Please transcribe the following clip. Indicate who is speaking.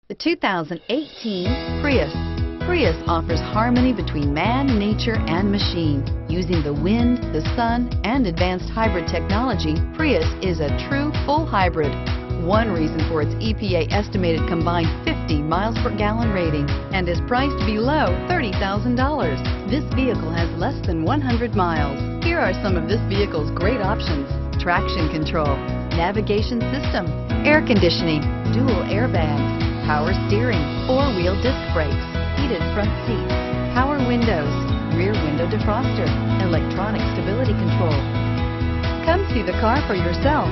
Speaker 1: The 2018 Prius. Prius offers harmony between man, nature, and machine. Using the wind, the sun, and advanced hybrid technology, Prius is a true full hybrid. One reason for its EPA estimated combined 50 miles per gallon rating and is priced below $30,000. This vehicle has less than 100 miles. Here are some of this vehicle's great options: traction control, navigation system, air conditioning, dual airbags, power steering, four-wheel disc brakes, heated front seats, power windows, rear window defroster, electronic stability control. Come see the car for yourself.